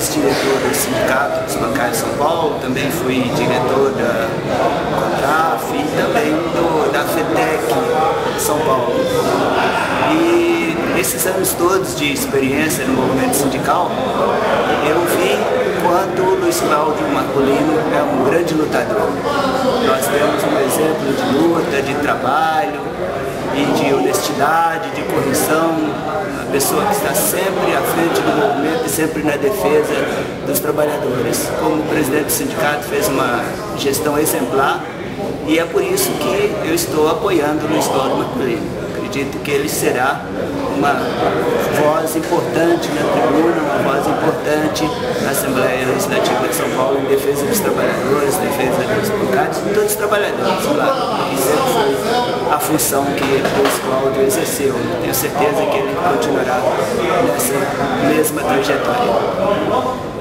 ex-diretor do Sindicato dos Bancários de São Paulo, também fui diretor da Contraf e também da FETEC São Paulo. E esses anos todos de experiência no movimento sindical, eu vi quanto o Luiz Cláudio Marcolino é um grande lutador. Nós temos um exemplo de luta, de trabalho e de honestidade, de corrupção, uma pessoa que está sempre à frente do movimento e sempre na defesa dos trabalhadores. Como presidente do sindicato, fez uma gestão exemplar e é por isso que eu estou apoiando o Luiz Cláudio Marcolino. Acredito que ele será uma voz importante na tribuna, uma voz importante na Assembleia Legislativa de São Paulo em defesa dos trabalhadores, defesa dos bancários e todos os trabalhadores, claro. E sempre foi a função que o Luiz Cláudio exerceu. Tenho certeza que ele continuará nessa mesma trajetória.